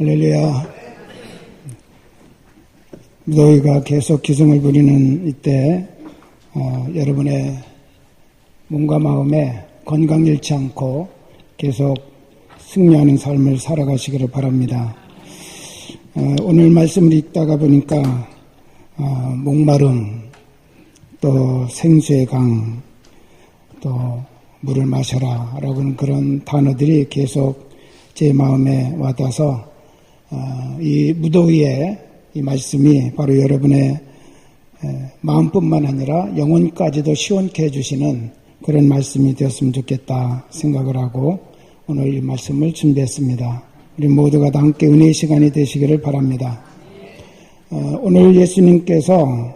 할렐루야. 무더위가 계속 기승을 부리는 이때 여러분의 몸과 마음에 건강 잃지 않고 계속 승리하는 삶을 살아가시기를 바랍니다. 오늘 말씀을 읽다가 보니까 목마름, 또 생수의 강, 또 물을 마셔라 라고는 그런 단어들이 계속 제 마음에 와닿아서 이 무더위에 이 말씀이 바로 여러분의 마음뿐만 아니라 영혼까지도 시원케 해주시는 그런 말씀이 되었으면 좋겠다 생각을 하고 오늘 이 말씀을 준비했습니다. 우리 모두가 다 함께 은혜의 시간이 되시기를 바랍니다. 오늘 예수님께서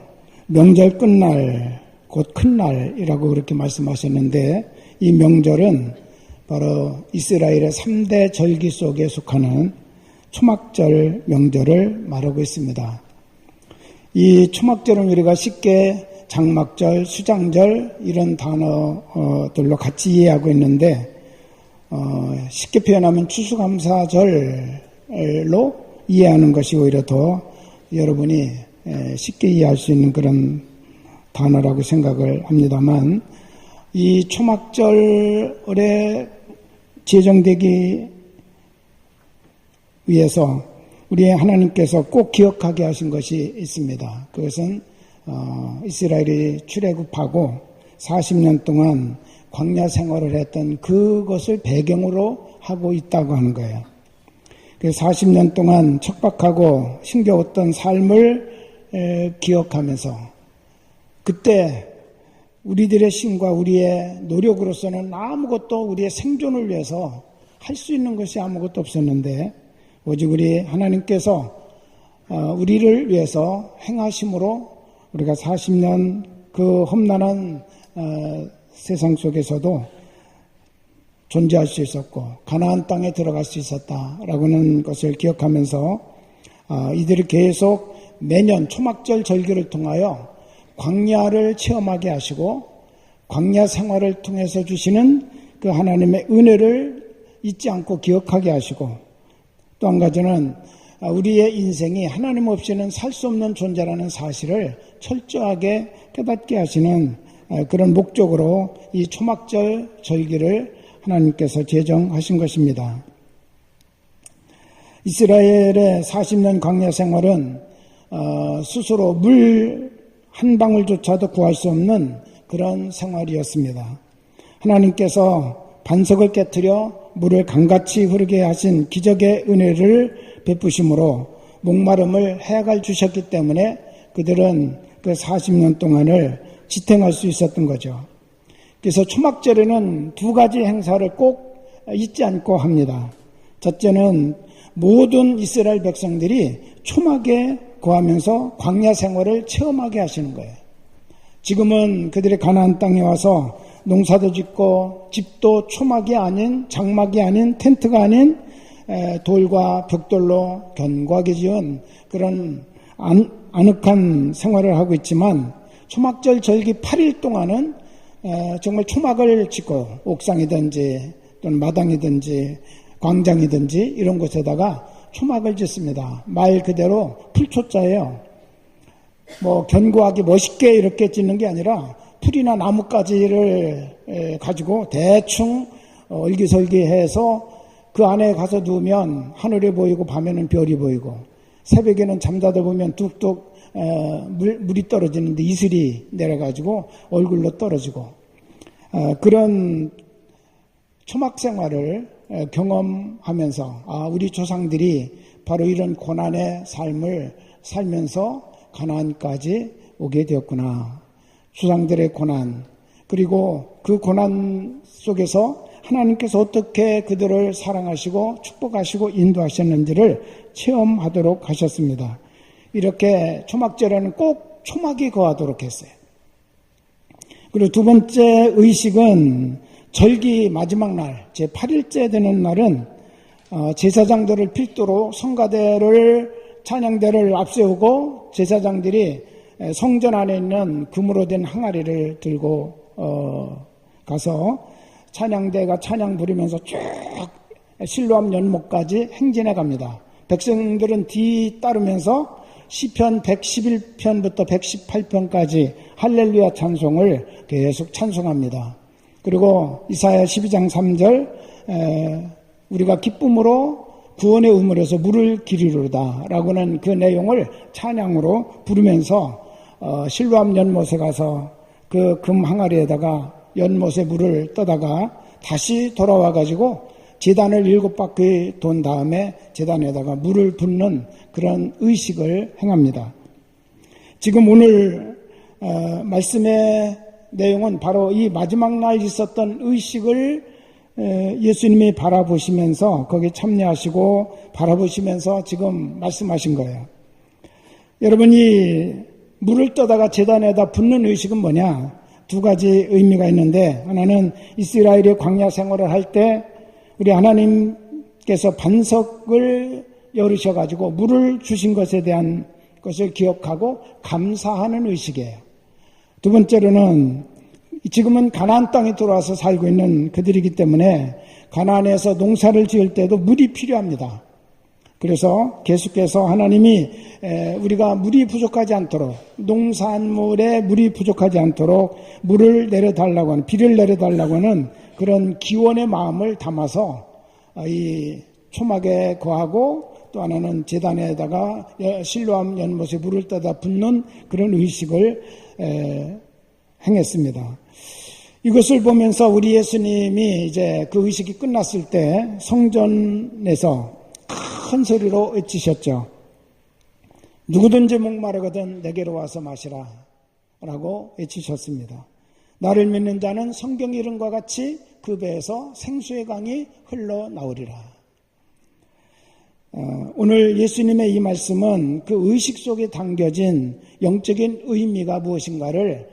명절 끝날 곧 큰날이라고 그렇게 말씀하셨는데 이 명절은 바로 이스라엘의 3대 절기 속에 속하는 초막절 명절을 말하고 있습니다. 이 초막절은 우리가 쉽게 장막절, 수장절 이런 단어들로 같이 이해하고 있는데 쉽게 표현하면 추수감사절로 이해하는 것이 오히려 더 여러분이 쉽게 이해할 수 있는 그런 단어라고 생각을 합니다만 이 초막절에 제정되기 위해서 우리 하나님께서 꼭 기억하게 하신 것이 있습니다. 그것은 이스라엘이 출애굽하고 40년 동안 광야 생활을 했던 그것을 배경으로 하고 있다고 하는 거예요. 그래서 40년 동안 척박하고 힘겨웠던 삶을 기억하면서 그때 우리들의 힘과 우리의 노력으로서는 아무것도 우리의 생존을 위해서 할 수 있는 것이 아무것도 없었는데 오직 우리 하나님께서 우리를 위해서 행하심으로 우리가 40년 그 험난한 세상 속에서도 존재할 수 있었고 가나안 땅에 들어갈 수 있었다라고는 것을 기억하면서 이들이 계속 매년 초막절 절기를 통하여 광야를 체험하게 하시고 광야 생활을 통해서 주시는 그 하나님의 은혜를 잊지 않고 기억하게 하시고 또 한 가지는 우리의 인생이 하나님 없이는 살 수 없는 존재라는 사실을 철저하게 깨닫게 하시는 그런 목적으로 이 초막절 절기를 하나님께서 제정하신 것입니다. 이스라엘의 40년 광야 생활은 스스로 물 한 방울조차도 구할 수 없는 그런 생활이었습니다. 하나님께서 반석을 깨트려 물을 강같이 흐르게 하신 기적의 은혜를 베푸심으로 목마름을 해갈 주셨기 때문에 그들은 그 40년 동안을 지탱할 수 있었던 거죠. 그래서 초막절에는 두 가지 행사를 꼭 잊지 않고 합니다. 첫째는 모든 이스라엘 백성들이 초막에 거하면서 광야 생활을 체험하게 하시는 거예요. 지금은 그들이 가나안 땅에 와서 농사도 짓고 집도 초막이 아닌 장막이 아닌 텐트가 아닌 돌과 벽돌로 견고하게 지은 그런 아늑한 생활을 하고 있지만 초막절 절기 8일 동안은 정말 초막을 짓고 옥상이든지 또는 마당이든지 광장이든지 이런 곳에다가 초막을 짓습니다. 말 그대로 풀초자예요. 견고하게 멋있게 이렇게 짓는 게 아니라 풀이나 나뭇가지를 가지고 대충 얼기설기해서 그 안에 가서 누우면 하늘이 보이고 밤에는 별이 보이고 새벽에는 잠자다 보면 뚝뚝 물이 떨어지는데 이슬이 내려가지고 얼굴로 떨어지고 그런 초막 생활을 경험하면서 우리 조상들이 바로 이런 고난의 삶을 살면서 가나안까지 오게 되었구나. 조상들의 고난 그리고 그 고난 속에서 하나님께서 어떻게 그들을 사랑하시고 축복하시고 인도하셨는지를 체험하도록 하셨습니다. 이렇게 초막절에는 꼭 초막이 거하도록 했어요. 그리고 두 번째 의식은 절기 마지막 날, 제8일째 되는 날은 제사장들을 필두로 성가대를 찬양대를 앞세우고 제사장들이 성전 안에 있는 금으로 된 항아리를 들고 가서 찬양대가 찬양 부르면서 쭉 실로암 연못까지 행진해 갑니다. 백성들은 뒤따르면서 시편 111편부터 118편까지 할렐루야 찬송을 계속 찬송합니다. 그리고 이사야 12장 3절 우리가 기쁨으로 구원의 우물에서 물을 기르리로다 라고는 그 내용을 찬양으로 부르면서 실로암 연못에 가서 그 금 항아리에다가 연못에 물을 떠다가 다시 돌아와 가지고 제단을 7바퀴 돈 다음에 제단에다가 물을 붓는 그런 의식을 행합니다. 지금 오늘 말씀의 내용은 바로 이 마지막 날 있었던 의식을 예수님이 바라보시면서 거기에 참여하시고 바라보시면서 지금 말씀하신 거예요. 여러분이 물을 떠다가 제단에다 붓는 의식은 뭐냐? 두 가지 의미가 있는데, 하나는 이스라엘의 광야 생활을 할 때 우리 하나님께서 반석을 열으셔가지고 물을 주신 것에 대한 것을 기억하고 감사하는 의식이에요. 두 번째로는 지금은 가나안 땅에 들어와서 살고 있는 그들이기 때문에 가나안에서 농사를 지을 때도 물이 필요합니다. 그래서 계속해서 하나님이 우리가 물이 부족하지 않도록, 농산물에 물이 부족하지 않도록 물을 내려달라고 하는, 비를 내려달라고 하는 그런 기원의 마음을 담아서 이 초막에 거하고 또 하나는 제단에다가 실로암 연못에 물을 떠다 붓는 그런 의식을 행했습니다. 이것을 보면서 우리 예수님이 이제 그 의식이 끝났을 때 성전에서 큰 소리로 외치셨죠. 누구든지 목마르거든 내게로 와서 마시라 라고 외치셨습니다. 나를 믿는 자는 성경 이름과 같이 그 배에서 생수의 강이 흘러나오리라. 오늘 예수님의 이 말씀은 그 의식 속에 담겨진 영적인 의미가 무엇인가를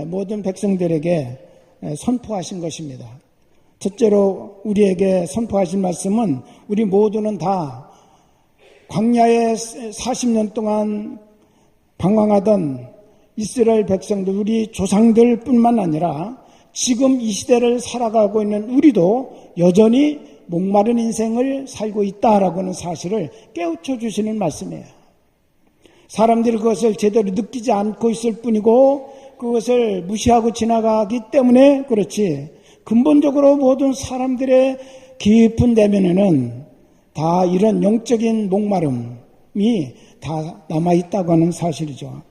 모든 백성들에게 선포하신 것입니다. 첫째로 우리에게 선포하신 말씀은 우리 모두는 다 광야에 40년 동안 방황하던 이스라엘 백성들, 우리 조상들 뿐만 아니라 지금 이 시대를 살아가고 있는 우리도 여전히 목마른 인생을 살고 있다라고 하는 사실을 깨우쳐 주시는 말씀이에요. 사람들이 그것을 제대로 느끼지 않고 있을 뿐이고 그것을 무시하고 지나가기 때문에 그렇지, 근본적으로 모든 사람들의 깊은 내면에는 다 이런 영적인 목마름이 다 남아있다고 하는 사실이죠.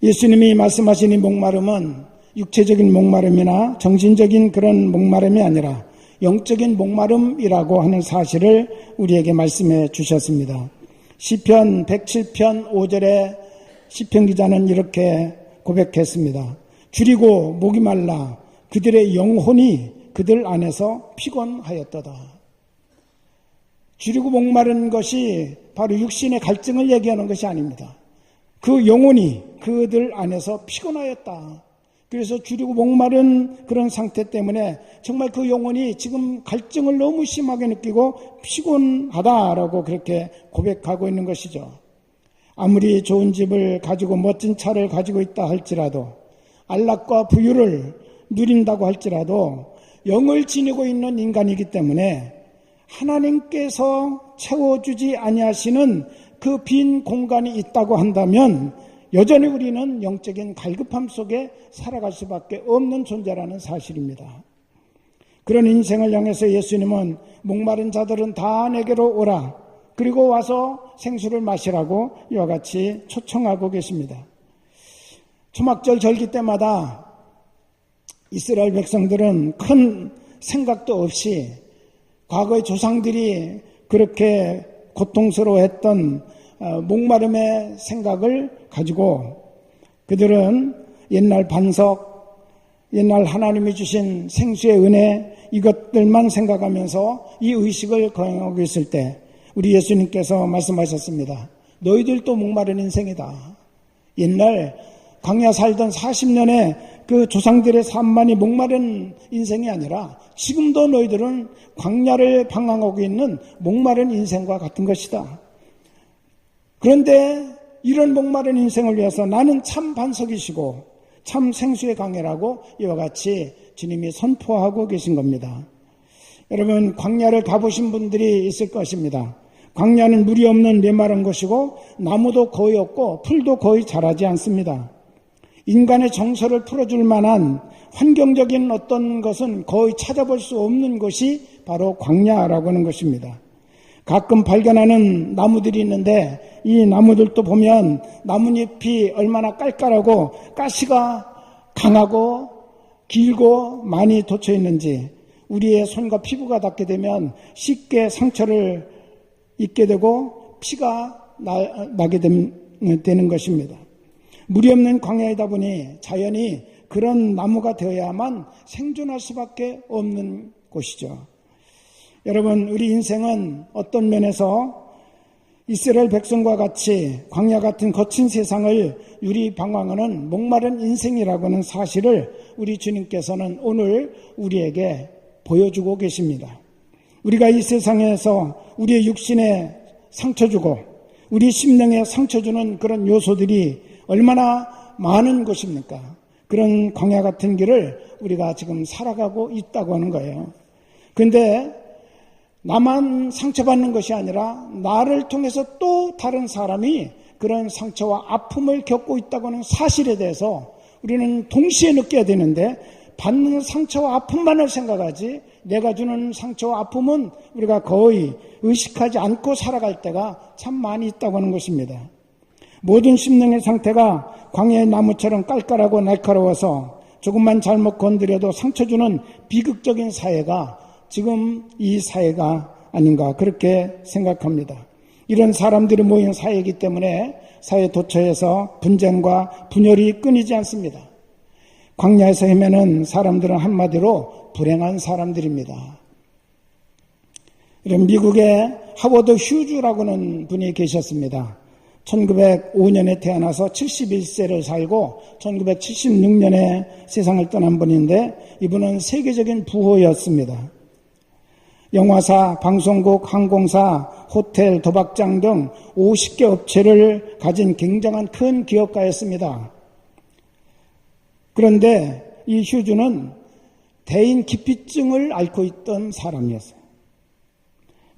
예수님이 말씀하신 이 목마름은 육체적인 목마름이나 정신적인 그런 목마름이 아니라 영적인 목마름이라고 하는 사실을 우리에게 말씀해 주셨습니다. 시편 107편 5절에 시편 기자는 이렇게 고백했습니다. 줄이고 목이 말라 그들의 영혼이 그들 안에서 피곤하였도다. 줄이고 목마른 것이 바로 육신의 갈증을 얘기하는 것이 아닙니다. 그 영혼이 그들 안에서 피곤하였다. 그래서 줄이고 목마른 그런 상태 때문에 정말 그 영혼이 지금 갈증을 너무 심하게 느끼고 피곤하다라고 그렇게 고백하고 있는 것이죠. 아무리 좋은 집을 가지고 멋진 차를 가지고 있다 할지라도, 안락과 부유를 누린다고 할지라도 영을 지니고 있는 인간이기 때문에 하나님께서 채워주지 아니하시는 그 빈 공간이 있다고 한다면 여전히 우리는 영적인 갈급함 속에 살아갈 수밖에 없는 존재라는 사실입니다. 그런 인생을 향해서 예수님은 목마른 자들은 다 내게로 오라, 그리고 와서 생수를 마시라고 이와 같이 초청하고 계십니다. 초막절 절기 때마다 이스라엘 백성들은 큰 생각도 없이 과거의 조상들이 그렇게 고통스러워했던 목마름의 생각을 가지고 그들은 옛날 반석, 옛날 하나님이 주신 생수의 은혜, 이것들만 생각하면서 이 의식을 거행하고 있을 때 우리 예수님께서 말씀하셨습니다. 너희들도 목마른 인생이다. 옛날 광야 살던 40년의 그 조상들의 삶만이 목마른 인생이 아니라 지금도 너희들은 광야를 방황하고 있는 목마른 인생과 같은 것이다. 그런데 이런 목마른 인생을 위해서 나는 참 반석이시고 참 생수의 강이라고 이와 같이 주님이 선포하고 계신 겁니다. 여러분, 광야를 가보신 분들이 있을 것입니다. 광야는 물이 없는 메마른 곳이고 나무도 거의 없고 풀도 거의 자라지 않습니다. 인간의 정서를 풀어줄 만한 환경적인 어떤 것은 거의 찾아볼 수 없는 것이 바로 광야라고 하는 것입니다. 가끔 발견하는 나무들이 있는데 이 나무들도 보면 나뭇잎이 얼마나 깔깔하고 가시가 강하고 길고 많이 돋쳐 있는지 우리의 손과 피부가 닿게 되면 쉽게 상처를 입게 되고 피가 나게 되는 것입니다. 물이 없는 광야이다 보니 자연이 그런 나무가 되어야만 생존할 수밖에 없는 곳이죠. 여러분, 우리 인생은 어떤 면에서 이스라엘 백성과 같이 광야 같은 거친 세상을 유리방황하는 목마른 인생이라고 하는 사실을 우리 주님께서는 오늘 우리에게 보여주고 계십니다. 우리가 이 세상에서 우리의 육신에 상처 주고 우리 심령에 상처 주는 그런 요소들이 얼마나 많은 것입니까? 그런 광야 같은 길을 우리가 지금 살아가고 있다고 하는 거예요. 그런데 나만 상처받는 것이 아니라 나를 통해서 또 다른 사람이 그런 상처와 아픔을 겪고 있다고 하는 사실에 대해서 우리는 동시에 느껴야 되는데 받는 상처와 아픔만을 생각하지 내가 주는 상처와 아픔은 우리가 거의 의식하지 않고 살아갈 때가 참 많이 있다고 하는 것입니다. 모든 심령의 상태가 광야의 나무처럼 깔깔하고 날카로워서 조금만 잘못 건드려도 상처 주는 비극적인 사회가 지금 이 사회가 아닌가 그렇게 생각합니다. 이런 사람들이 모인 사회이기 때문에 사회 도처에서 분쟁과 분열이 끊이지 않습니다. 광야에서 헤매는 사람들은 한마디로 불행한 사람들입니다. 이런 미국의 하워드 휴즈라고 하는 분이 계셨습니다. 1905년에 태어나서 71세를 살고 1976년에 세상을 떠난 분인데 이분은 세계적인 부호였습니다. 영화사, 방송국, 항공사, 호텔, 도박장 등 50개 업체를 가진 굉장한 큰 기업가였습니다. 그런데 이 휴즈는 대인 기피증을 앓고 있던 사람이었어요.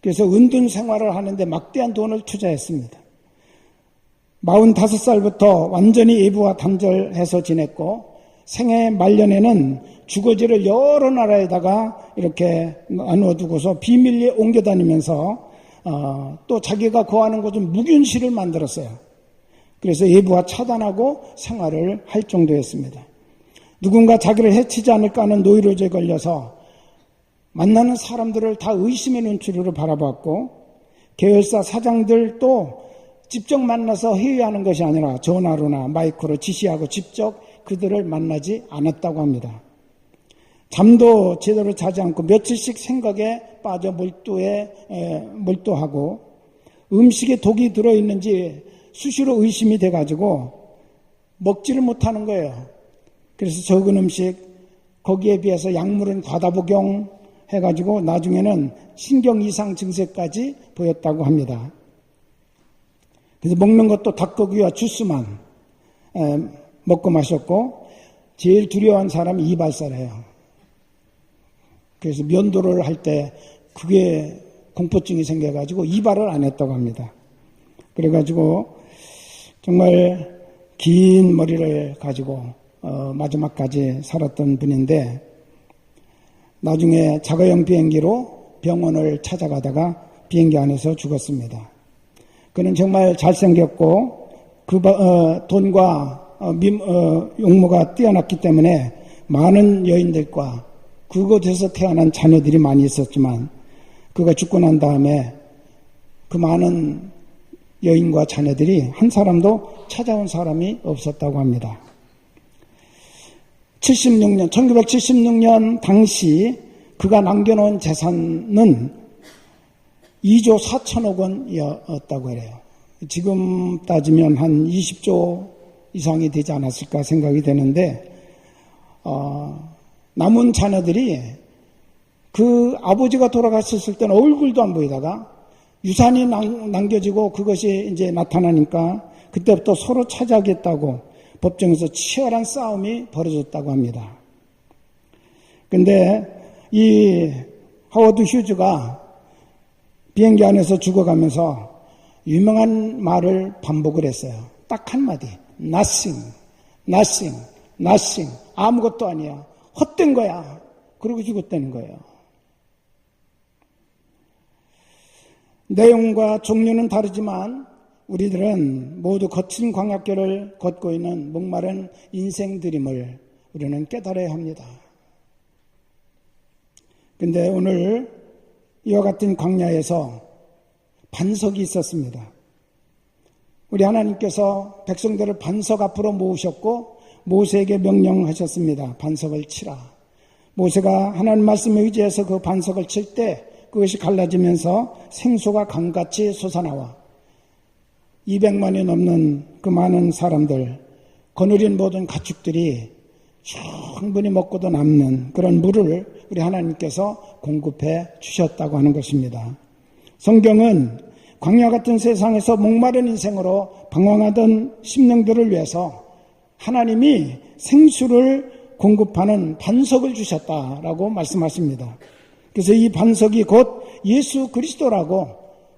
그래서 은둔 생활을 하는데 막대한 돈을 투자했습니다. 45살부터 완전히 외부와 단절해서 지냈고 생애 말년에는 주거지를 여러 나라에다가 이렇게 나누어두고서 비밀리에 옮겨다니면서 또 자기가 거하는 곳은 묵윤실을 만들었어요. 그래서 외부와 차단하고 생활을 할 정도였습니다. 누군가 자기를 해치지 않을까 하는 노이로제에 걸려서 만나는 사람들을 다 의심의 눈초리로 바라봤고 계열사 사장들도 직접 만나서 회의하는 것이 아니라 전화로나 마이크로 지시하고 직접 그들을 만나지 않았다고 합니다. 잠도 제대로 자지 않고 며칠씩 생각에 빠져 몰두하고 음식에 독이 들어있는지 수시로 의심이 돼가지고 먹지를 못하는 거예요. 그래서 적은 음식, 거기에 비해서 약물은 과다 복용해가지고 나중에는 신경 이상 증세까지 보였다고 합니다. 그래서 먹는 것도 닭고기와 주스만 먹고 마셨고 제일 두려워한 사람이 이발사래요. 그래서 면도를 할 때 그게 공포증이 생겨가지고 이발을 안 했다고 합니다. 그래가지고 정말 긴 머리를 가지고 마지막까지 살았던 분인데 나중에 자가용 비행기로 병원을 찾아가다가 비행기 안에서 죽었습니다. 그는 정말 잘생겼고 돈과 용모가 뛰어났기 때문에 많은 여인들과 그곳에서 태어난 자녀들이 많이 있었지만 그가 죽고 난 다음에 그 많은 여인과 자녀들이 한 사람도 찾아온 사람이 없었다고 합니다. 1976년 당시 그가 남겨놓은 재산은 2조 4천억 원이었다고 해요. 지금 따지면 한 20조 이상이 되지 않았을까 생각이 되는데 남은 자녀들이 그 아버지가 돌아갔었을 때는 얼굴도 안 보이다가 유산이 남겨지고 그것이 이제 나타나니까 그때부터 서로 차지하겠다고 법정에서 치열한 싸움이 벌어졌다고 합니다. 그런데 이 하워드 휴즈가 비행기 안에서 죽어가면서 유명한 말을 반복을 했어요. 딱 한마디. Nothing, nothing, nothing. 아무것도 아니야. 헛된 거야. 그러고 죽었다는 거예요. 내용과 종류는 다르지만 우리들은 모두 거친 광야길을 걷고 있는 목마른 인생들임을 우리는 깨달아야 합니다. 근데 오늘 이와 같은 광야에서 반석이 있었습니다. 우리 하나님께서 백성들을 반석 앞으로 모으셨고 모세에게 명령하셨습니다. 반석을 치라. 모세가 하나님 말씀에 의지해서 그 반석을 칠 때 그것이 갈라지면서 생수가 강같이 솟아나와 200만이 넘는 그 많은 사람들, 거느린 모든 가축들이 충분히 먹고도 남는 그런 물을 우리 하나님께서 공급해 주셨다고 하는 것입니다. 성경은 광야 같은 세상에서 목마른 인생으로 방황하던 심령들을 위해서 하나님이 생수를 공급하는 반석을 주셨다라고 말씀하십니다. 그래서 이 반석이 곧 예수 그리스도라고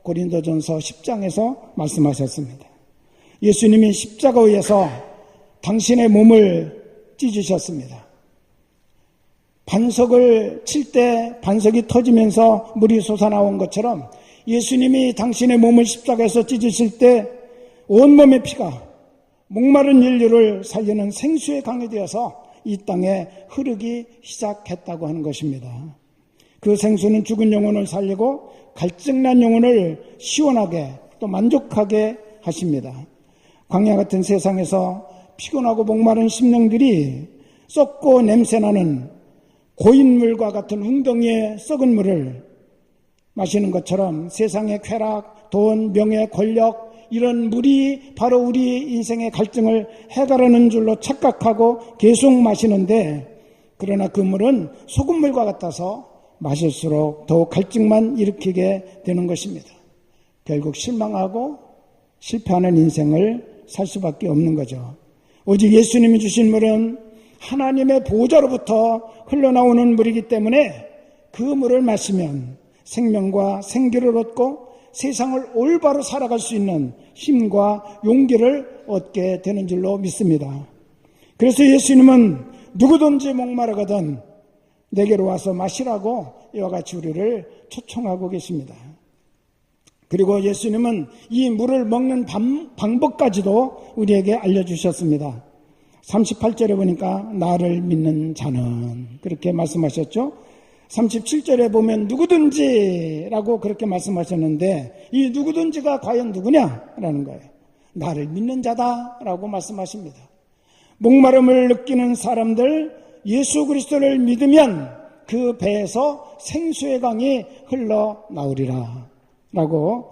고린도전서 10장에서 말씀하셨습니다. 예수님이 십자가에서 당신의 몸을 찢으셨습니다. 반석을 칠 때 반석이 터지면서 물이 솟아나온 것처럼 예수님이 당신의 몸을 십자가에서 찢으실 때 온몸의 피가 목마른 인류를 살리는 생수의 강이 되어서 이 땅에 흐르기 시작했다고 하는 것입니다. 그 생수는 죽은 영혼을 살리고 갈증난 영혼을 시원하게 또 만족하게 하십니다. 광야 같은 세상에서 피곤하고 목마른 심령들이 썩고 냄새나는 고인물과 같은 웅덩이의 썩은 물을 마시는 것처럼 세상의 쾌락, 돈, 명예, 권력 이런 물이 바로 우리 인생의 갈증을 해결하는 줄로 착각하고 계속 마시는데 그러나 그 물은 소금물과 같아서 마실수록 더욱 갈증만 일으키게 되는 것입니다. 결국 실망하고 실패하는 인생을 살 수밖에 없는 거죠. 오직 예수님이 주신 물은 하나님의 보좌로부터 흘러나오는 물이기 때문에 그 물을 마시면 생명과 생기를 얻고 세상을 올바로 살아갈 수 있는 힘과 용기를 얻게 되는 줄로 믿습니다. 그래서 예수님은 누구든지 목마르거든 내게로 와서 마시라고 이와 같이 우리를 초청하고 계십니다. 그리고 예수님은 이 물을 먹는 방법까지도 우리에게 알려주셨습니다. 38절에 보니까 나를 믿는 자는 그렇게 말씀하셨죠. 37절에 보면 누구든지라고 그렇게 말씀하셨는데 이 누구든지가 과연 누구냐라는 거예요. 나를 믿는 자다라고 말씀하십니다. 목마름을 느끼는 사람들 예수 그리스도를 믿으면 그 배에서 생수의 강이 흘러나오리라 라고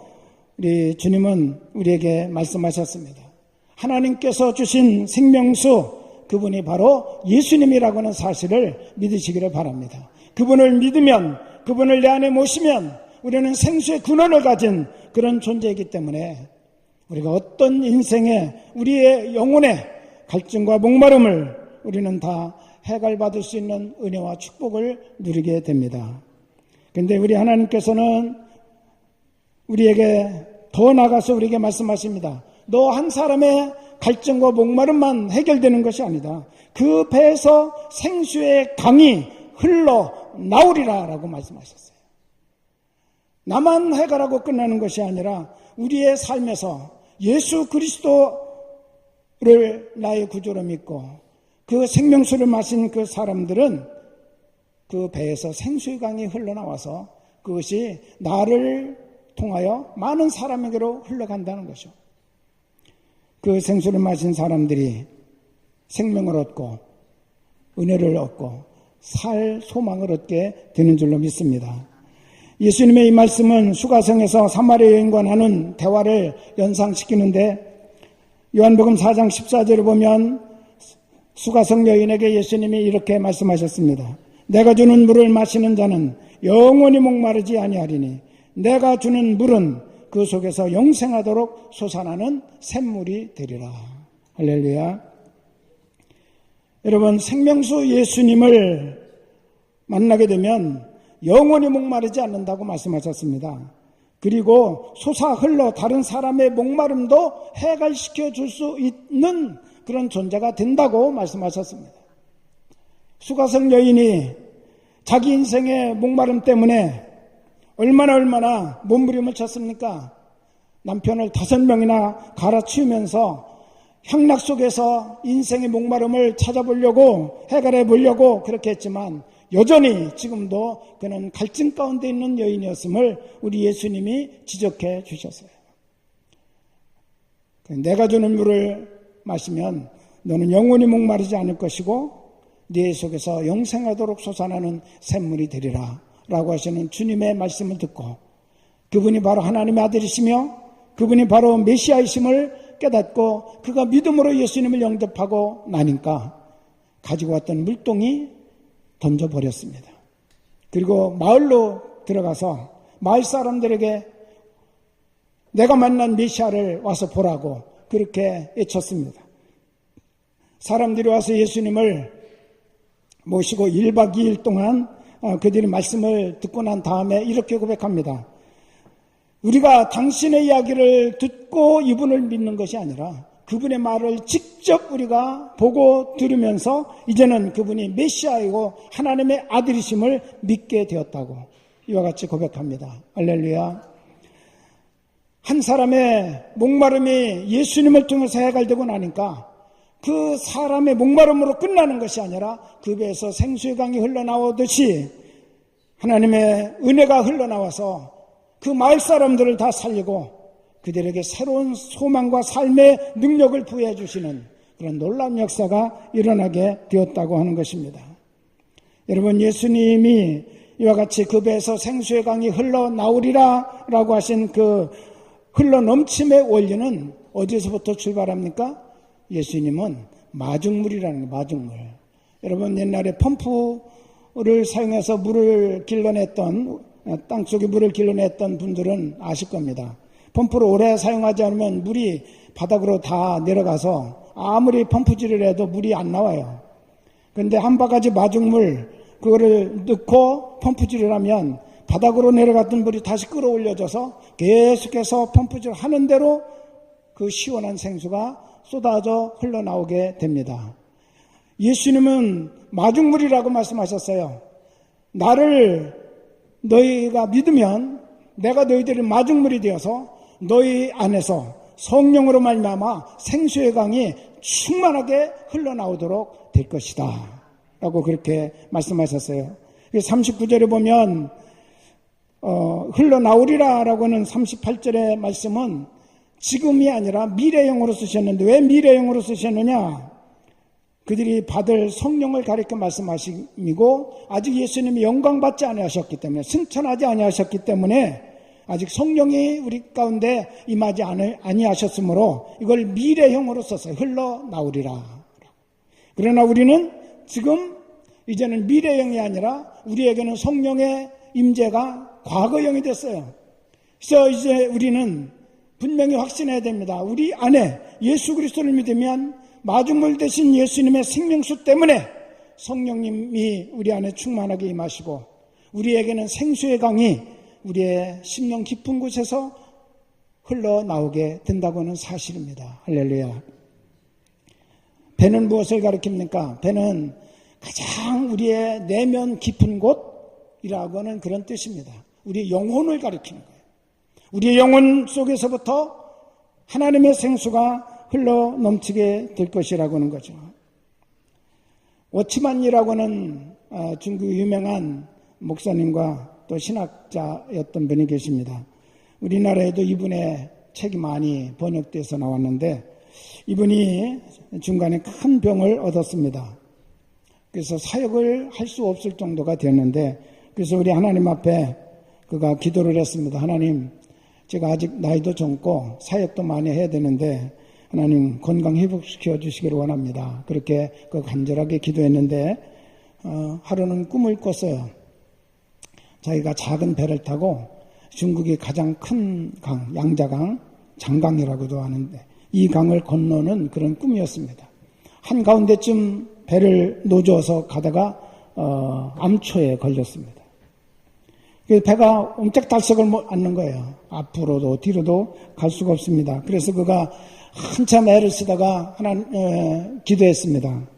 우리 주님은 우리에게 말씀하셨습니다. 하나님께서 주신 생명수 그분이 바로 예수님이라고 하는 사실을 믿으시기를 바랍니다. 그분을 믿으면 그분을 내 안에 모시면 우리는 생수의 근원을 가진 그런 존재이기 때문에 우리가 어떤 인생에 우리의 영혼의 갈증과 목마름을 우리는 다 해결받을 수 있는 은혜와 축복을 누리게 됩니다. 그런데 우리 하나님께서는 우리에게 더 나아가서 우리에게 말씀하십니다. 너 한 사람의 갈증과 목마름만 해결되는 것이 아니다. 그 배에서 생수의 강이 흘러나오리라 라고 말씀하셨어요. 나만 해결하고 끝나는 것이 아니라 우리의 삶에서 예수 그리스도를 나의 구주로 믿고 그 생명수를 마신 그 사람들은 그 배에서 생수의 강이 흘러나와서 그것이 나를 통하여 많은 사람에게로 흘러간다는 것이죠. 그 생수를 마신 사람들이 생명을 얻고 은혜를 얻고 살 소망을 얻게 되는 줄로 믿습니다. 예수님의 이 말씀은 수가성에서 사마리아 여인과 나눈 대화를 연상시키는데 요한복음 4장 14절을 보면 수가성 여인에게 예수님이 이렇게 말씀하셨습니다. 내가 주는 물을 마시는 자는 영원히 목마르지 아니하리니 내가 주는 물은 그 속에서 영생하도록 솟아나는 샘물이 되리라. 할렐루야. 여러분 생명수 예수님을 만나게 되면 영원히 목마르지 않는다고 말씀하셨습니다. 그리고 솟아 흘러 다른 사람의 목마름도 해갈시켜 줄 수 있는 그런 존재가 된다고 말씀하셨습니다. 수가성 여인이 자기 인생의 목마름 때문에 얼마나 몸부림을 쳤습니까? 남편을 5명이나 갈아치우면서 향락 속에서 인생의 목마름을 찾아보려고 해결해 보려고 그렇게 했지만 여전히 지금도 그는 갈증 가운데 있는 여인이었음을 우리 예수님이 지적해 주셨어요. 내가 주는 물을 마시면 너는 영원히 목마르지 않을 것이고 네 속에서 영생하도록 솟아나는 샘물이 되리라 라고 하시는 주님의 말씀을 듣고 그분이 바로 하나님의 아들이시며 그분이 바로 메시아이심을 깨닫고 그가 믿음으로 예수님을 영접하고 나니까 가지고 왔던 물동이 던져버렸습니다. 그리고 마을로 들어가서 마을 사람들에게 내가 만난 메시아를 와서 보라고 그렇게 외쳤습니다. 사람들이 와서 예수님을 모시고 1박 2일 동안 그들이 말씀을 듣고 난 다음에 이렇게 고백합니다. 우리가 당신의 이야기를 듣고 이분을 믿는 것이 아니라 그분의 말을 직접 우리가 보고 들으면서 이제는 그분이 메시아이고 하나님의 아들이심을 믿게 되었다고 이와 같이 고백합니다. 할렐루야. 한 사람의 목마름이 예수님을 통해서 해결되고 나니까 그 사람의 목마름으로 끝나는 것이 아니라 그 배에서 생수의 강이 흘러나오듯이 하나님의 은혜가 흘러나와서 그 마을 사람들을 다 살리고 그들에게 새로운 소망과 삶의 능력을 부여해 주시는 그런 놀라운 역사가 일어나게 되었다고 하는 것입니다. 여러분, 예수님이 이와 같이 그 배에서 생수의 강이 흘러나오리라 라고 하신 그 흘러넘침의 원리는 어디서부터 출발합니까? 예수님은 마중물이라는 거예요. 마중물. 여러분, 옛날에 펌프를 사용해서 물을 길러냈던 땅속에 물을 길러냈던 분들은 아실 겁니다. 펌프를 오래 사용하지 않으면 물이 바닥으로 다 내려가서 아무리 펌프질을 해도 물이 안 나와요. 그런데 한 바가지 마중물 그거를 넣고 펌프질을 하면 바닥으로 내려갔던 물이 다시 끌어올려져서 계속해서 펌프질 하는 대로 그 시원한 생수가 쏟아져 흘러나오게 됩니다. 예수님은 마중물이라고 말씀하셨어요. 나를 너희가 믿으면 내가 너희들의 마중물이 되어서 너희 안에서 성령으로 말미암아 생수의 강이 충만하게 흘러나오도록 될 것이다 라고 그렇게 말씀하셨어요. 39절에 보면 흘러나오리라 라고 하는 38절의 말씀은 지금이 아니라 미래형으로 쓰셨는데 왜 미래형으로 쓰셨느냐? 그들이 받을 성령을 가리켜 말씀하시고 아직 예수님이 영광받지 아니하셨기 때문에 승천하지 아니하셨기 때문에 아직 성령이 우리 가운데 임하지 아니하셨으므로 이걸 미래형으로 썼어요. 흘러나오리라. 그러나 우리는 지금 이제는 미래형이 아니라 우리에게는 성령의 임재가 과거형이 됐어요. 그래서 이제 우리는 분명히 확신해야 됩니다. 우리 안에 예수 그리스도를 믿으면 마중물 되신 예수님의 생명수 때문에 성령님이 우리 안에 충만하게 임하시고 우리에게는 생수의 강이 우리의 심령 깊은 곳에서 흘러나오게 된다고 하는 사실입니다. 할렐루야. 배는 무엇을 가리킵니까? 배는 가장 우리의 내면 깊은 곳이라고 하는 그런 뜻입니다. 우리의 영혼을 가리키는 거예요. 우리의 영혼 속에서부터 하나님의 생수가 흘러 넘치게 될 것이라고 하는 거죠. 워치만이라고 하는 중국 유명한 목사님과 또 신학자였던 분이 계십니다. 우리나라에도 이분의 책이 많이 번역돼서 나왔는데 이분이 중간에 큰 병을 얻었습니다. 그래서 사역을 할 수 없을 정도가 되었는데 그래서 우리 하나님 앞에 그가 기도를 했습니다. 하나님, 제가 아직 나이도 젊고 사역도 많이 해야 되는데 하나님 건강 회복시켜 주시기를 원합니다. 그렇게 간절하게 기도했는데 하루는 꿈을 꿨어요. 자기가 작은 배를 타고 중국의 가장 큰 강, 양자강, 장강이라고도 하는데 이 강을 건너는 그런 꿈이었습니다. 한가운데쯤 배를 노져서 가다가 암초에 걸렸습니다. 배가 옴짝달싹을 않는 거예요. 앞으로도 뒤로도 갈 수가 없습니다. 그래서 그가 한참 애를 쓰다가 기도했습니다.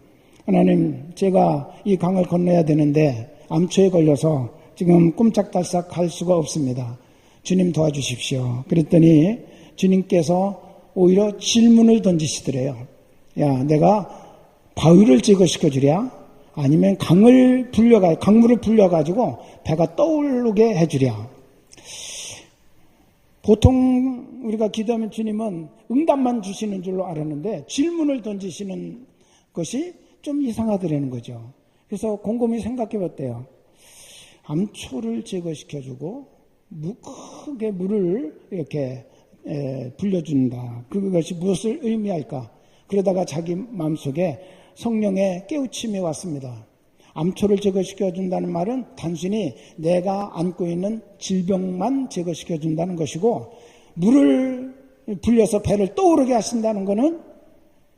하나님, 제가 이 강을 건너야 되는데 암초에 걸려서 지금 꼼짝달싹 갈 수가 없습니다. 주님 도와주십시오. 그랬더니 주님께서 오히려 질문을 던지시더래요. 야, 내가 바위를 제거시켜 주랴? 아니면 강물을 불려가지고 배가 떠오르게 해주랴? 보통 우리가 기도하면 주님은 응답만 주시는 줄로 알았는데 질문을 던지시는 것이 좀 이상하더라는 거죠. 그래서 곰곰이 생각해 봤대요. 암초를 제거시켜주고 크게 물을 이렇게 불려준다. 그것이 무엇을 의미할까? 그러다가 자기 마음속에 성령의 깨우침이 왔습니다. 암초를 제거시켜준다는 말은 단순히 내가 안고 있는 질병만 제거시켜준다는 것이고, 물을 불려서 배를 떠오르게 하신다는 것은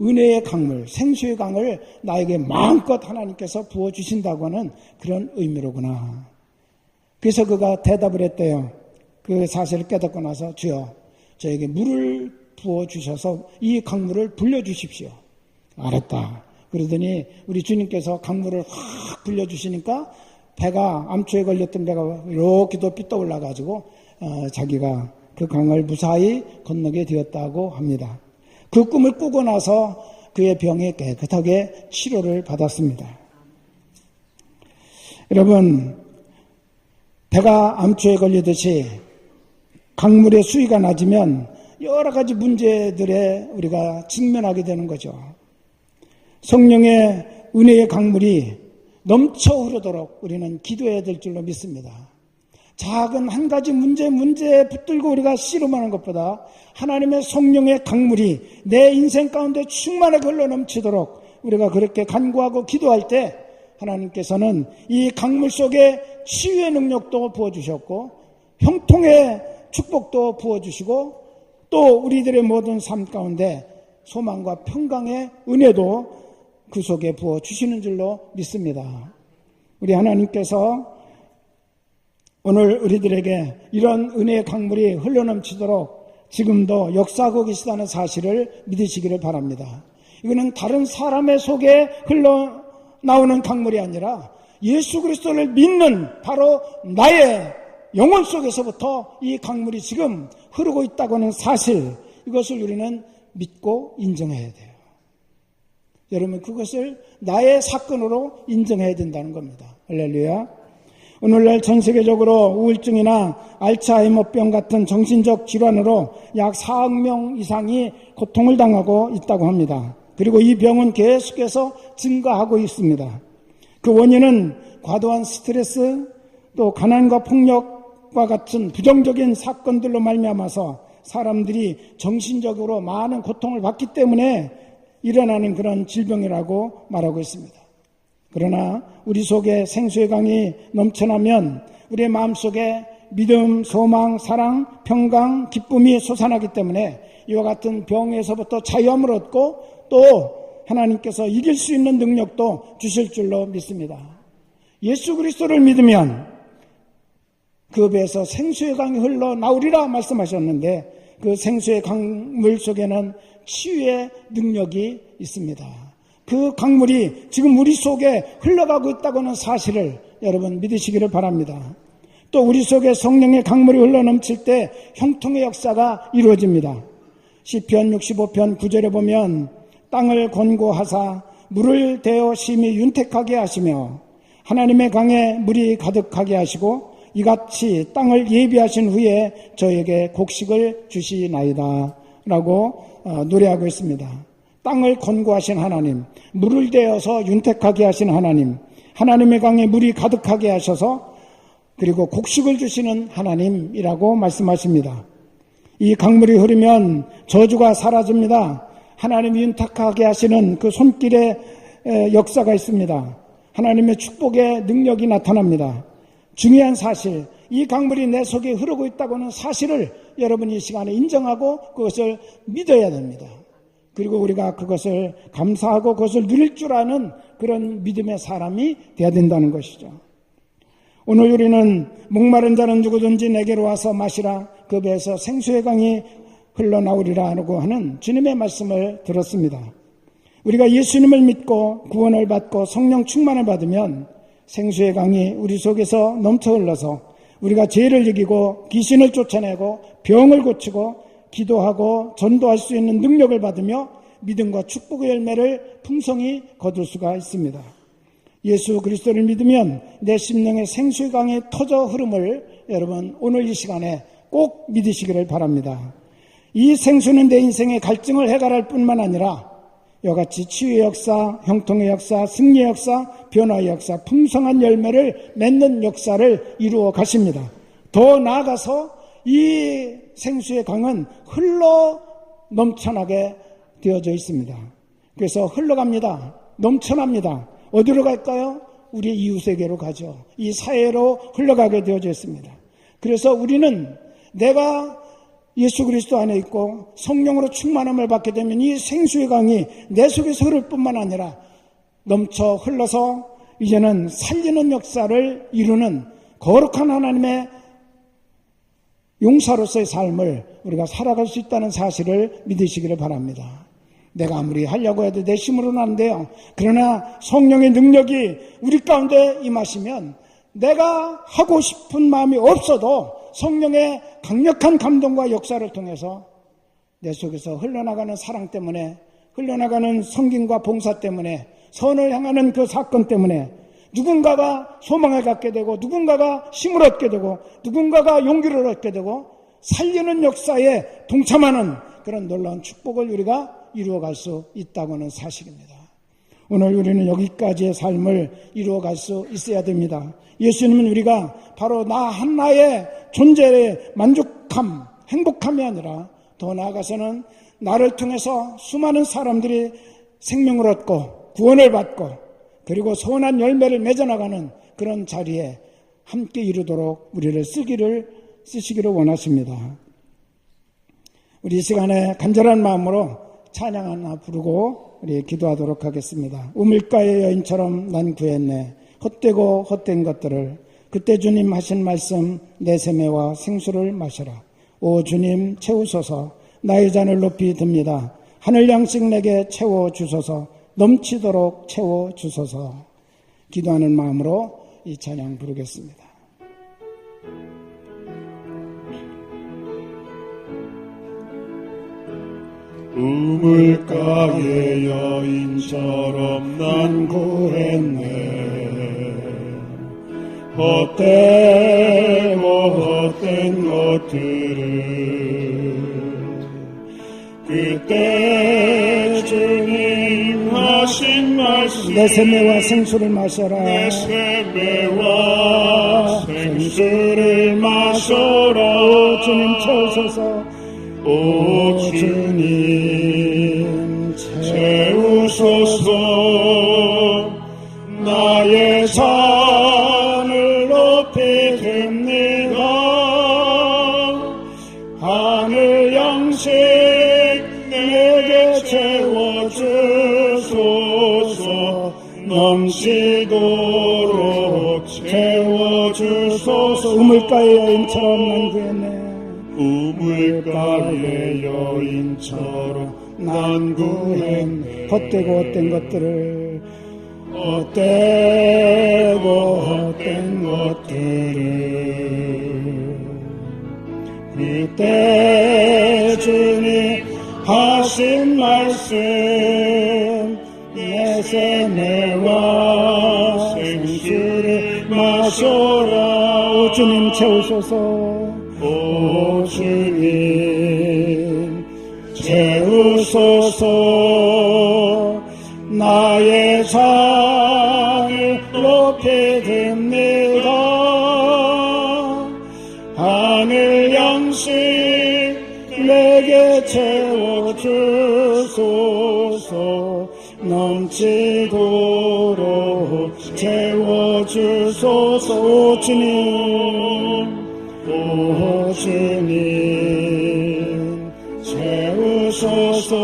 은혜의 강물, 생수의 강을 나에게 마음껏 하나님께서 부어주신다고 하는 그런 의미로구나. 그래서 그가 대답을 했대요. 그 사실을 깨닫고 나서, 주여, 저에게 물을 부어주셔서 이 강물을 불려주십시오. 알았다. 그러더니 우리 주님께서 강물을 확 불려주시니까 배가, 암초에 걸렸던 배가 이렇게 높이 떠올라가지고 자기가 그 강을 무사히 건너게 되었다고 합니다. 그 꿈을 꾸고 나서 그의 병이 깨끗하게 치료를 받았습니다. 여러분, 배가 암초에 걸리듯이 강물의 수위가 낮으면 여러 가지 문제들에 우리가 직면하게 되는 거죠. 성령의 은혜의 강물이 넘쳐 흐르도록 우리는 기도해야 될 줄로 믿습니다. 작은 한 가지 문제에 붙들고 우리가 씨름하는 것보다 하나님의 성령의 강물이 내 인생 가운데 충만하게 흘러넘치도록 우리가 그렇게 간구하고 기도할 때 하나님께서는 이 강물 속에 치유의 능력도 부어주셨고 형통의 축복도 부어주시고 또 우리들의 모든 삶 가운데 소망과 평강의 은혜도 그 속에 부어주시는 줄로 믿습니다. 우리 하나님께서 오늘 우리들에게 이런 은혜의 강물이 흘러넘치도록 지금도 역사하고 계시다는 사실을 믿으시기를 바랍니다. 이거는 다른 사람의 속에 흘러나오는 강물이 아니라 예수 그리스도를 믿는 바로 나의 영혼 속에서부터 이 강물이 지금 흐르고 있다고 하는 사실, 이것을 우리는 믿고 인정해야 돼요. 여러분, 그것을 나의 사건으로 인정해야 된다는 겁니다. 할렐루야. 오늘날 전 세계적으로 우울증이나 알츠하이머병 같은 정신적 질환으로 약 4억 명 이상이 고통을 당하고 있다고 합니다. 그리고 이 병은 계속해서 증가하고 있습니다. 그 원인은 과도한 스트레스, 또 가난과 폭력과 같은 부정적인 사건들로 말미암아서 사람들이 정신적으로 많은 고통을 받기 때문에 일어나는 그런 질병이라고 말하고 있습니다. 그러나 우리 속에 생수의 강이 넘쳐나면 우리의 마음속에 믿음, 소망, 사랑, 평강, 기쁨이 솟아나기 때문에 이와 같은 병에서부터 자유함을 얻고 또 하나님께서 이길 수 있는 능력도 주실 줄로 믿습니다. 예수 그리스도를 믿으면 그 배에서 생수의 강이 흘러나오리라 말씀하셨는데 그 생수의 강물 속에는 치유의 능력이 있습니다. 그 강물이 지금 우리 속에 흘러가고 있다고 하는 사실을 여러분 믿으시기를 바랍니다. 또 우리 속에 성령의 강물이 흘러넘칠 때 형통의 역사가 이루어집니다. 시편 65편 9절에 보면 땅을 권고하사 물을 대어 심히 윤택하게 하시며 하나님의 강에 물이 가득하게 하시고 이같이 땅을 예비하신 후에 저에게 곡식을 주시나이다 라고 노래하고 있습니다. 땅을 권고하신 하나님, 물을 대어서 윤택하게 하신 하나님, 하나님의 강에 물이 가득하게 하셔서 그리고 곡식을 주시는 하나님이라고 말씀하십니다. 이 강물이 흐르면 저주가 사라집니다. 하나님이 윤택하게 하시는 그 손길의 역사가 있습니다. 하나님의 축복의 능력이 나타납니다. 중요한 사실, 이 강물이 내 속에 흐르고 있다고 하는 사실을 여러분이 이 시간에 인정하고 그것을 믿어야 됩니다. 그리고 우리가 그것을 감사하고 그것을 누릴 줄 아는 그런 믿음의 사람이 되어야 된다는 것이죠. 오늘 우리는 목마른 자는 누구든지 내게로 와서 마시라, 그 배에서 생수의 강이 흘러나오리라고 하는 주님의 말씀을 들었습니다. 우리가 예수님을 믿고 구원을 받고 성령 충만을 받으면 생수의 강이 우리 속에서 넘쳐 흘러서 우리가 죄를 이기고 귀신을 쫓아내고 병을 고치고 기도하고 전도할 수 있는 능력을 받으며 믿음과 축복의 열매를 풍성히 거둘 수가 있습니다. 예수 그리스도를 믿으면 내 심령의 생수의 강이 터져 흐름을 여러분 오늘 이 시간에 꼭 믿으시기를 바랍니다. 이 생수는 내 인생의 갈증을 해결할 뿐만 아니라 이같이 치유의 역사, 형통의 역사, 승리의 역사, 변화의 역사, 풍성한 열매를 맺는 역사를 이루어 가십니다. 더 나아가서 이 생수의 강은 흘러 넘쳐나게 되어져 있습니다. 그래서 흘러갑니다. 넘쳐납니다. 어디로 갈까요? 우리 이웃에게로 가죠. 이 사회로 흘러가게 되어져 있습니다. 그래서 우리는 내가 예수 그리스도 안에 있고 성령으로 충만함을 받게 되면 이 생수의 강이 내 속에서 흐를 뿐만 아니라 넘쳐 흘러서 이제는 살리는 역사를 이루는 거룩한 하나님의 용사로서의 삶을 우리가 살아갈 수 있다는 사실을 믿으시기를 바랍니다. 내가 아무리 하려고 해도 내 힘으로는 안 돼요. 그러나 성령의 능력이 우리 가운데 임하시면 내가 하고 싶은 마음이 없어도 성령의 강력한 감동과 역사를 통해서 내 속에서 흘러나가는 사랑 때문에, 흘러나가는 섬김과 봉사 때문에, 선을 향하는 그 사건 때문에 누군가가 소망을 갖게 되고, 누군가가 힘을 얻게 되고, 누군가가 용기를 얻게 되고, 살리는 역사에 동참하는 그런 놀라운 축복을 우리가 이루어갈 수 있다고는 사실입니다. 오늘 우리는 여기까지의 삶을 이루어갈 수 있어야 됩니다. 예수님은 우리가 바로 나 한나의 존재에 만족함, 행복함이 아니라 더 나아가서는 나를 통해서 수많은 사람들이 생명을 얻고 구원을 받고 그리고 선한 열매를 맺어나가는 그런 자리에 함께 이루도록 우리를 쓰시기를 원하십니다. 우리 이 시간에 간절한 마음으로 찬양 하나 부르고 우리 기도하도록 하겠습니다. 우물가의 여인처럼 난 구했네. 헛되고 헛된 것들을. 그때 주님 하신 말씀, 내 세매와 생수를 마셔라. 오 주님 채우소서. 나의 잔을 높이 듭니다. 하늘 양식 내게 채워주소서. 넘치도록 채워주소서. 기도하는 마음으로 이 찬양 부르겠습니다. 우물가의 여인처럼 난 구했네. 헛되고 헛된 것들을. 그때 주님 하신 말씀, 내 세매와 생수를 마셔라. 내 세매와 생수를 마셔라. 오 주님 채우소서. 오 주님 채우소서. 나의 잔을 높이 듭니다. 하늘 양식 내게 채워주소서. 넘치도록 채워주소서. 우물가의 여인처럼 난 구했네. 우물가의 여인처럼 난 구했네. 헛되고 헛된 것들을. 헛되고 헛된 것들을. 그때 주님 하신 말씀, 내 세매와 생수를 마셔라. 오 주님 채우소서. 오 주님 채우소서. 나의 잔을 높이 듭니다. 하늘 양식 내게 채워주소서. 넘치도록 채워주소서. 오 주님, 오 주님 채우소서.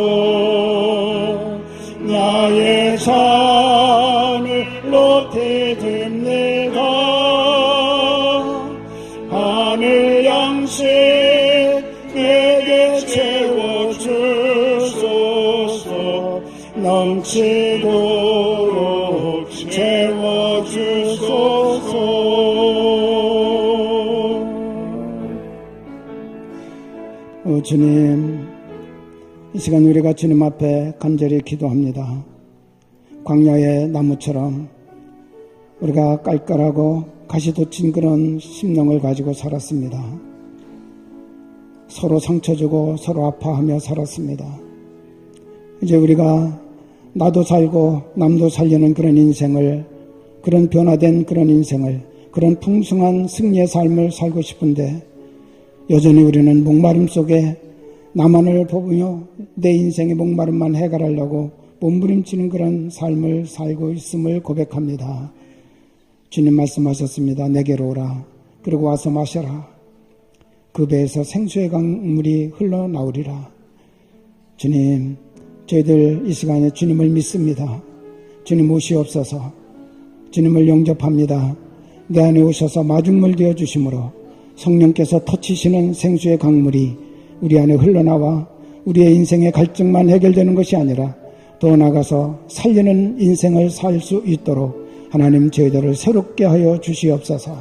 나의 잔을 높이 듭니다. 내게 채워주소서. 넘치도록 채워주소서. 주님, 이 시간 우리가 주님 앞에 간절히 기도합니다. 광야의 나무처럼 우리가 깔깔하고 가시돋친 그런 심령을 가지고 살았습니다. 서로 상처 주고 서로 아파하며 살았습니다. 이제 우리가 나도 살고 남도 살리는 그런 인생을, 그런 변화된 그런 인생을, 그런 풍성한 승리의 삶을 살고 싶은데 여전히 우리는 목마름 속에 나만을 보며 내 인생의 목마름만 해결하려고 몸부림치는 그런 삶을 살고 있음을 고백합니다. 주님 말씀하셨습니다. 내게로 오라. 그리고 와서 마셔라. 그 배에서 생수의 강물이 흘러나오리라. 주님, 저희들 이 시간에 주님을 믿습니다. 주님 오시옵소서. 주님을 영접합니다. 내 안에 오셔서 마중물 되어 주심으로 성령께서 터치시는 생수의 강물이 우리 안에 흘러나와 우리의 인생의 갈증만 해결되는 것이 아니라 더 나아가서 살리는 인생을 살 수 있도록 하나님 저희들을 새롭게 하여 주시옵소서.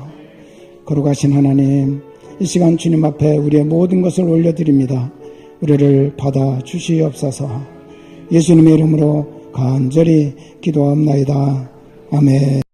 거룩하신 하나님, 이 시간 주님 앞에 우리의 모든 것을 올려드립니다. 우리를 받아 주시옵소서. 예수님의 이름으로 간절히 기도합나이다. 아멘.